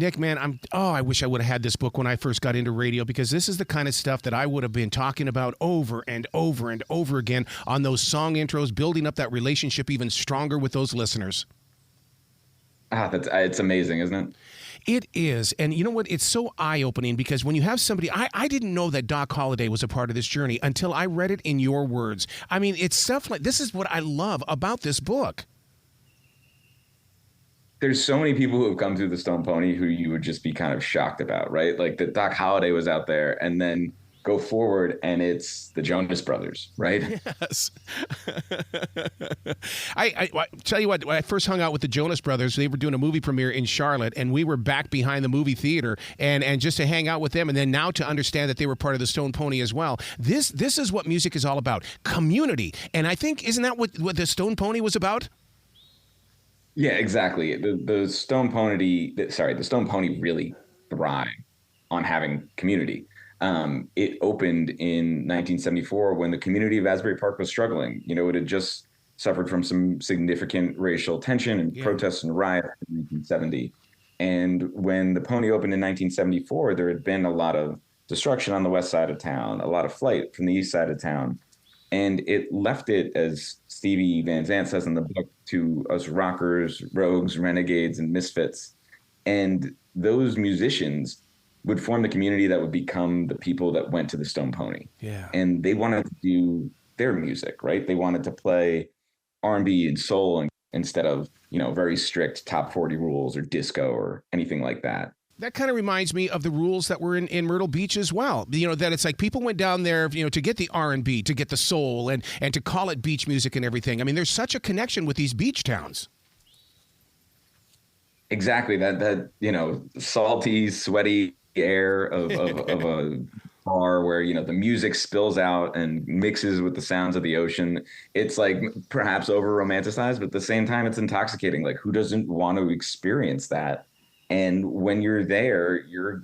Nick, man, I wish I would have had this book when I first got into radio, because this is the kind of stuff that I would have been talking about over and over and over again on those song intros, building up that relationship even stronger with those listeners. It's amazing, isn't it? It is. And you know what? It's so eye-opening, because when you have somebody, I didn't know that Doc Holliday was a part of this journey until I read it in your words. I mean, it's stuff like this is what I love about this book. There's so many people who have come through the Stone Pony who you would just be kind of shocked about, right? Like that Doc Holliday was out there, and then go forward and it's the Jonas Brothers, right? Yes. I tell you what, when I first hung out with the Jonas Brothers, they were doing a movie premiere in Charlotte, and we were back behind the movie theater, and just to hang out with them, and then now to understand that they were part of the Stone Pony as well. This is what music is all about, community. And I think, isn't that what the Stone Pony was about? Yeah, exactly. The Stone Pony really thrived on having community. It opened in 1974 when the community of Asbury Park was struggling. You know, it had just suffered from some significant racial tension and protests and riots in 1970. And when the Pony opened in 1974, there had been a lot of destruction on the west side of town, a lot of flight from the east side of town. And it left it, as Stevie Van Zandt says in the book, to us rockers, rogues, renegades, and misfits. And those musicians would form the community that would become the people that went to the Stone Pony. Yeah. And they wanted to do their music, right? They wanted to play R&B and soul instead of, very strict top 40 rules or disco or anything like that. That kind of reminds me of the rules that were in Myrtle Beach as well. That it's like people went down there, to get the R&B, to get the soul, and to call it beach music and everything. I mean, there's such a connection with these beach towns. Exactly. That salty, sweaty air of a bar where, the music spills out and mixes with the sounds of the ocean. It's like perhaps over romanticized, but at the same time, it's intoxicating. Like, who doesn't want to experience that? And when you're there, your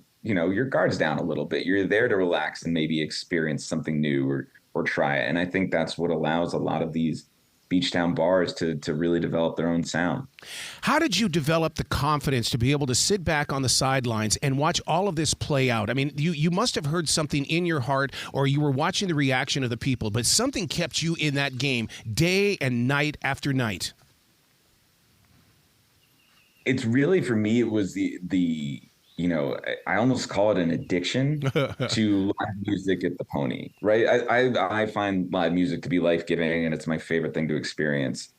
guard's down a little bit. You're there to relax and maybe experience something new or try it. And I think that's what allows a lot of these beach town bars to really develop their own sound. How did you develop the confidence to be able to sit back on the sidelines and watch all of this play out? I mean, you must have heard something in your heart, or you were watching the reaction of the people, but something kept you in that game day and night after night. It's really, for me, it was the I almost call it an addiction to live music at the Pony, right? I find live music to be life-giving, and it's my favorite thing to experience.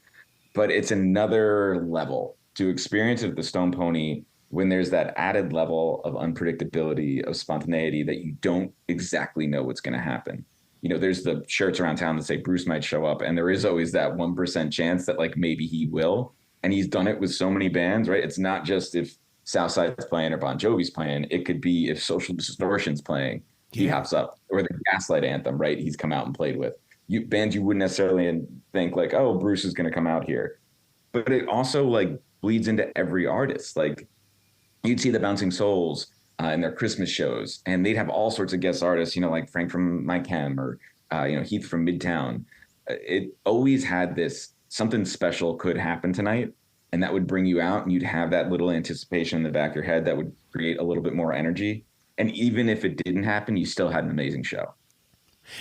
But it's another level to experience at the Stone Pony when there's that added level of unpredictability, of spontaneity, that you don't exactly know what's going to happen. There's the shirts around town that say Bruce might show up, and there is always that 1% chance that maybe he will. And he's done it with so many bands, right? It's not just if Southside's playing or Bon Jovi's playing. It could be if Social Distortion's playing, he hops up. Or the Gaslight Anthem, right? He's come out and played with. Bands you wouldn't necessarily think oh, Bruce is going to come out here. But it also bleeds into every artist. You'd see the Bouncing Souls in their Christmas shows, and they'd have all sorts of guest artists, like Frank from My Chem or, Heath from Midtown. It always had this something special could happen tonight, and that would bring you out, and you'd have that little anticipation in the back of your head that would create a little bit more energy. And even if it didn't happen, you still had an amazing show.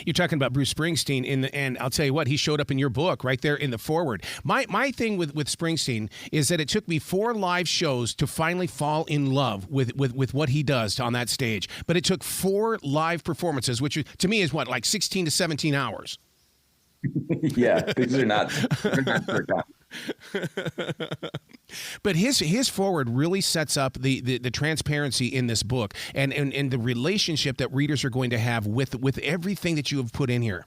You're talking about Bruce Springsteen, and I'll tell you what, he showed up in your book right there in the foreword. My thing with Springsteen is that it took me 4 live shows to finally fall in love with what he does on that stage. But it took 4 live performances, which to me is 16 to 17 hours. Yeah, these are not forgotten. But his forward really sets up the transparency in this book and the relationship that readers are going to have with everything that you have put in here.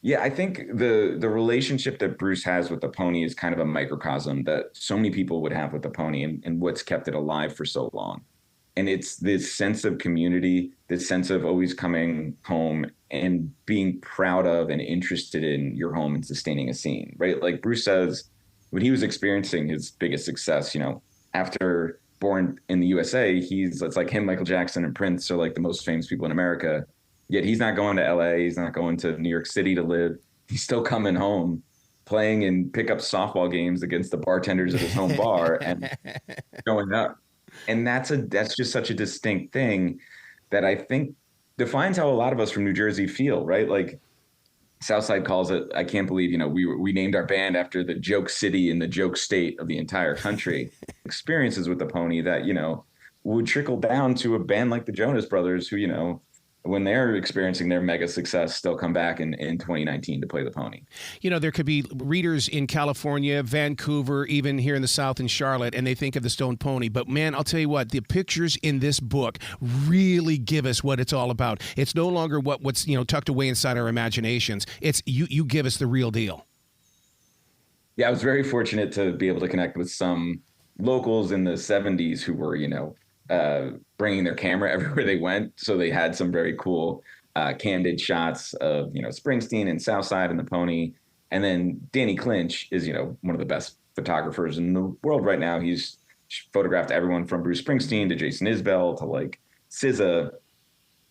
Yeah, I think the relationship that Bruce has with the Pony is kind of a microcosm that so many people would have with the Pony, and what's kept it alive for so long. And it's this sense of community, this sense of always coming home and being proud of and interested in your home and sustaining a scene, right? Like Bruce says, when he was experiencing his biggest success, after Born in the USA, it's like him, Michael Jackson, and Prince are the most famous people in America. Yet he's not going to LA. He's not going to New York City to live. He's still coming home, playing in pickup softball games against the bartenders at his home bar and showing up. And that's just such a distinct thing that I think defines how a lot of us from New Jersey feel, right? Like Southside calls it, I can't believe, we named our band after the joke city and the joke state of the entire country. Experiences with the Pony that, would trickle down to a band like the Jonas Brothers who, when they're experiencing their mega success, still come back in 2019 to play the Pony. There could be readers in California, Vancouver, even here in the South in Charlotte, and they think of the Stone Pony. But man, I'll tell you what, the pictures in this book really give us what it's all about. It's no longer what's tucked away inside our imaginations. It's you give us the real deal. Yeah, I was very fortunate to be able to connect with some locals in the 70s who were, bringing their camera everywhere they went. So they had some very cool candid shots of, Springsteen and Southside and the Pony. And then Danny Clinch is, one of the best photographers in the world right now. He's photographed everyone from Bruce Springsteen to Jason Isbell to like SZA.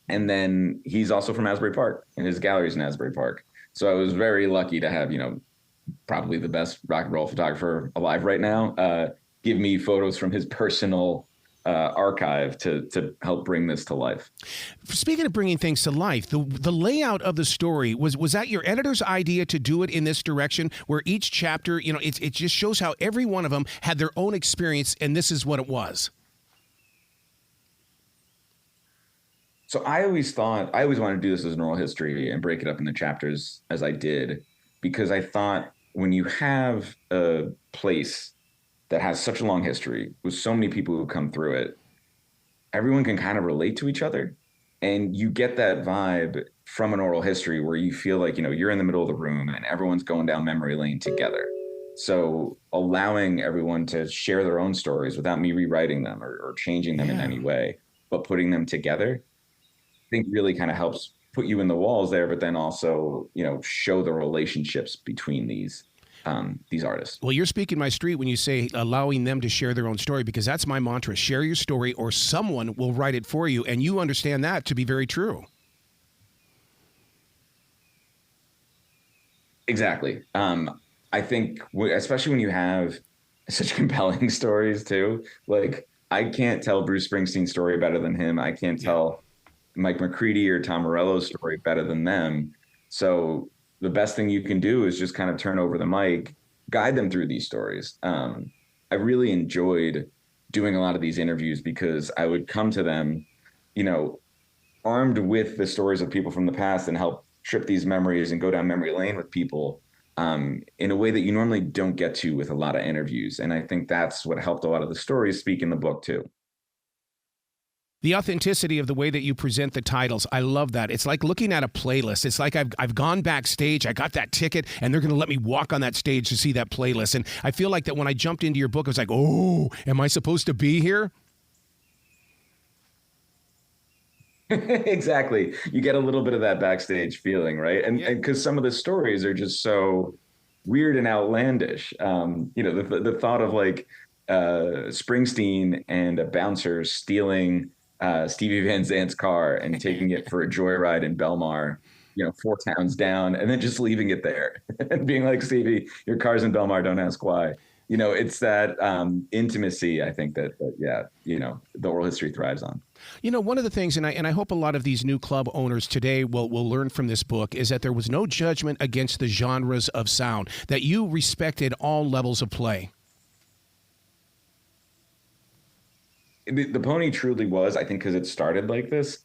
And then he's also from Asbury Park, and his gallery's in Asbury Park. So I was very lucky to have, probably the best rock and roll photographer alive right now, give me photos from his personal archive to help bring this to life. Speaking of bringing things to life, the layout of the story, was that your editor's idea to do it in this direction, where each chapter, it just shows how every one of them had their own experience, and this is what it was? So I always wanted to do this as an oral history and break it up into chapters as I did, because I thought when you have a place that has such a long history with so many people who come through it, everyone can kind of relate to each other. And you get that vibe from an oral history where you feel like, you're in the middle of the room and everyone's going down memory lane together. So allowing everyone to share their own stories without me rewriting them or changing them in any way, but putting them together, I think really kind of helps put you in the walls there, but then also, show the relationships between these artists. Well, you're speaking my street when you say allowing them to share their own story, because that's my mantra: share your story or someone will write it for you. And you understand that to be very true. Exactly. I think especially when you have such compelling stories too, like I can't tell Bruce Springsteen's story better than him. I can't tell Mike McCready or Tom Morello's story better than them. So the best thing you can do is just kind of turn over the mic, guide them through these stories. I really enjoyed doing a lot of these interviews because I would come to them, armed with the stories of people from the past and help trip these memories and go down memory lane with people in a way that you normally don't get to with a lot of interviews. And I think that's what helped a lot of the stories speak in the book too. The authenticity of the way that you present the titles, I love that. It's like looking at a playlist. It's like I've gone backstage, I got that ticket, and they're going to let me walk on that stage to see that playlist. And I feel like that when I jumped into your book, I was like, oh, am I supposed to be here? Exactly. You get a little bit of that backstage feeling, right? And because some of the stories are just so weird and outlandish. The thought of like Springsteen and a bouncer stealing Stevie Van Zandt's car and taking it for a joyride in Belmar, 4 towns down, and then just leaving it there and being like, Stevie, your car's in Belmar, don't ask why. It's that intimacy, I think that the oral history thrives on. One of the things, and I hope a lot of these new club owners today will learn from this book, is that there was no judgment against the genres of sound, that you respected all levels of play. The Pony truly was, I think, because it started like this,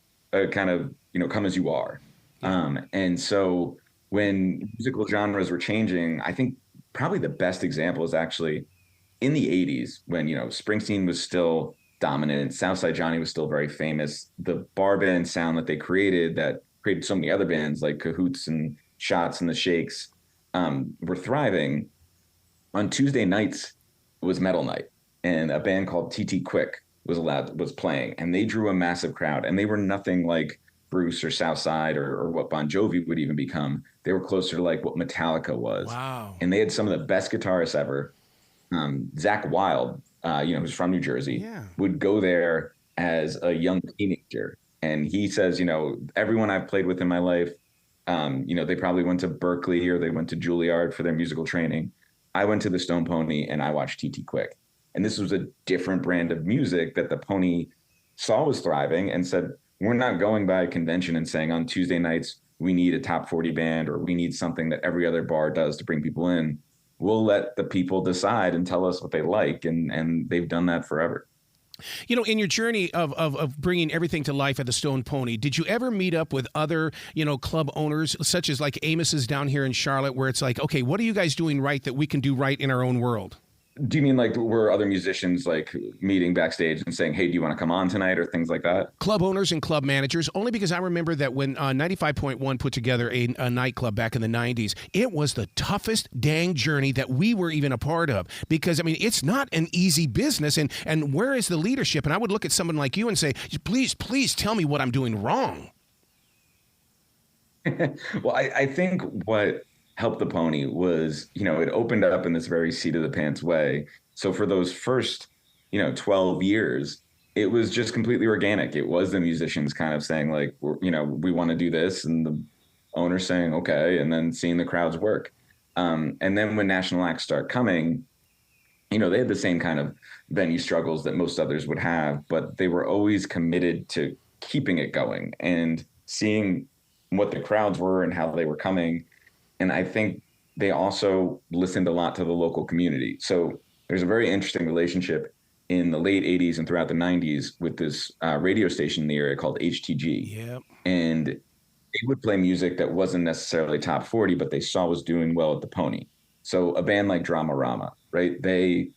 kind of, come as you are. And so when musical genres were changing, I think probably the best example is actually in the 80s when, Springsteen was still dominant, Southside Johnny was still very famous. The bar band sound that they created, that created so many other bands like Cahoots and Shots and the Shakes, were thriving. On Tuesday nights was metal night, and a band called TT Quick was playing, and they drew a massive crowd, and they were nothing like Bruce or Southside or what Bon Jovi would even become. They were closer to like what Metallica was. Wow. And they had some of the best guitarists ever. Zakk Wylde, who's from New Jersey, would go there as a young teenager. And he says, everyone I've played with in my life, They probably went to Berkeley or they went to Juilliard for their musical training. I went to the Stone Pony and I watched T.T. Quick. And this was a different brand of music that the Pony saw was thriving and said, we're not going by convention and saying on Tuesday nights, we need a top 40 band or we need something that every other bar does to bring people in. We'll let the people decide and tell us what they like. And they've done that forever. In your journey of bringing everything to life at the Stone Pony, did you ever meet up with other, club owners, such as like Amos's down here in Charlotte, where it's like, okay, what are you guys doing right that we can do right in our own world? Do you mean like were other musicians like meeting backstage and saying, hey, do you want to come on tonight or things like that? Club owners and club managers, only because I remember that when 95.1 put together a nightclub back in the 90s, it was the toughest dang journey that we were even a part of. Because, it's not an easy business. And where is the leadership? And I would look at someone like you and say, please tell me what I'm doing wrong. Well, I think what helped the Pony was, it opened up in this very seat of the pants way. So for those first, 12 years, it was just completely organic. It was the musicians kind of saying like, we want to do this. And the owner saying, okay. And then seeing the crowds work. And then when national acts start coming, they had the same kind of venue struggles that most others would have, but they were always committed to keeping it going and seeing what the crowds were and how they were coming. And I think they also listened a lot to the local community. So there's a very interesting relationship in the late 80s and throughout the 90s with this radio station in the area called HTG. Yep. And they would play music that wasn't necessarily top 40, but they saw was doing well at the Pony. So a band like Dramarama, right? They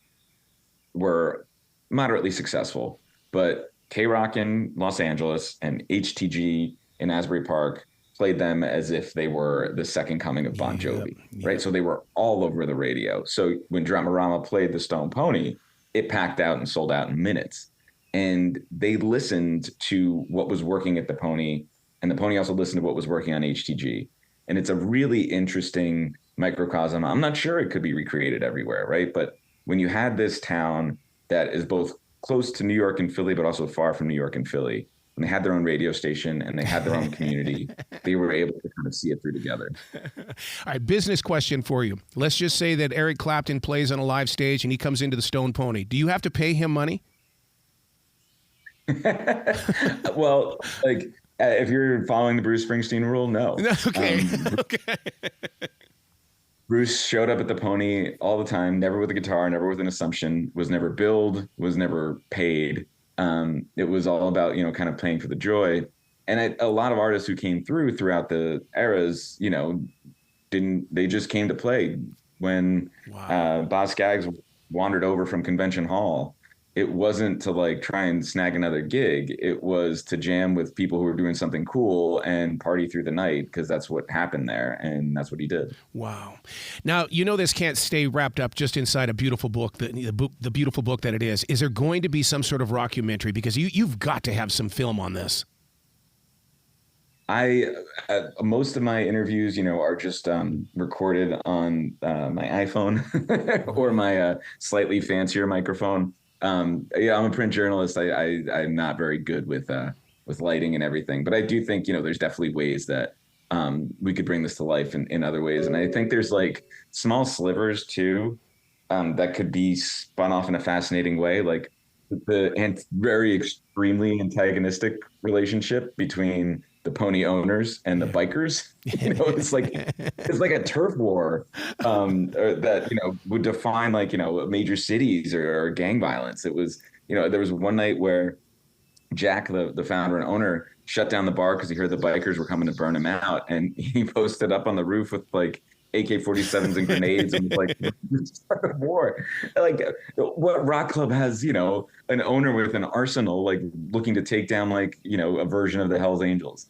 were moderately successful, but K-Rock in Los Angeles and HTG in Asbury Park played them as if they were the second coming of Bon Jovi, right? So they were all over the radio. So when Dramarama played the Stone Pony, it packed out and sold out in minutes. And they listened to what was working at the Pony, and the Pony also listened to what was working on HTG. And it's a really interesting microcosm. I'm not sure it could be recreated everywhere, right? But when you had this town that is both close to New York and Philly, but also far from New York and Philly, and they had their own radio station and they had their own community, they were able to kind of see it through together. All right, business question for you. Let's just say that Eric Clapton plays on a live stage and he comes into the Stone Pony. Do you have to pay him money? Well, if you're following the Bruce Springsteen rule, no. Okay. Okay. Bruce showed up at the Pony all the time, never with a guitar, never with an assumption, was never billed, was never paid. It was all about, kind of playing for the joy. And a lot of artists who came throughout the eras, they just came to play. When Boz Scaggs wandered over from Convention Hall, it wasn't to try and snag another gig. It was to jam with people who were doing something cool and party through the night, because that's what happened there. And that's what he did. Wow. Now, this can't stay wrapped up just inside a beautiful book, the beautiful book that it is. Is there going to be some sort of rockumentary? Because you've got to have some film on this. Most of my interviews, are just recorded on my iPhone or my slightly fancier microphone. I'm a print journalist. I'm not very good with lighting and everything, but I do think, there's definitely ways that we could bring this to life in other ways. And I think there's small slivers too that could be spun off in a fascinating way, like the very extremely antagonistic relationship between the Pony owners and the bikers. It's like a turf war that would define major cities or gang violence. It was there was one night where Jack, the founder and owner, shut down the bar because he heard the bikers were coming to burn him out, and he posted up on the roof with AK-47s and grenades and start a war. What rock club has an owner with an arsenal looking to take down a version of the Hells Angels?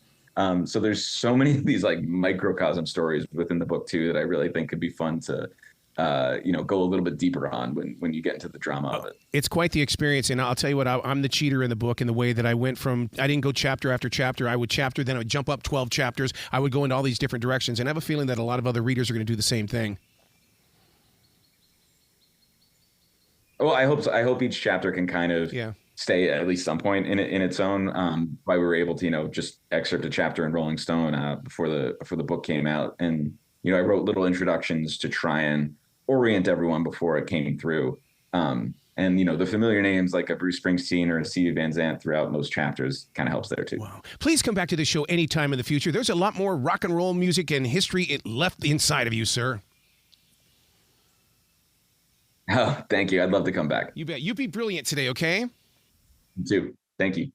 So there's so many of these microcosm stories within the book too that I really think could be fun to go a little bit deeper on when you get into the drama of it. It's quite the experience, and I'll tell you what, I'm the cheater in the book in the way that I didn't go chapter after chapter. I would chapter, then I would jump up 12 chapters. I would go into all these different directions, and I have a feeling that a lot of other readers are going to do the same thing. Well, I hope so. I hope each chapter can kind of stay at least some point in its own. Why we were able to, just excerpt a chapter in Rolling Stone before the book came out, and I wrote little introductions to try and orient everyone before it came through. And the familiar names like a Bruce Springsteen or a Stevie Van Zandt throughout most chapters kind of helps there too. Wow! Please come back to the show anytime in the future. There's a lot more rock and roll music and history it left inside of you, sir. Oh, thank you. I'd love to come back. You bet. You be brilliant today, okay? You too. Thank you.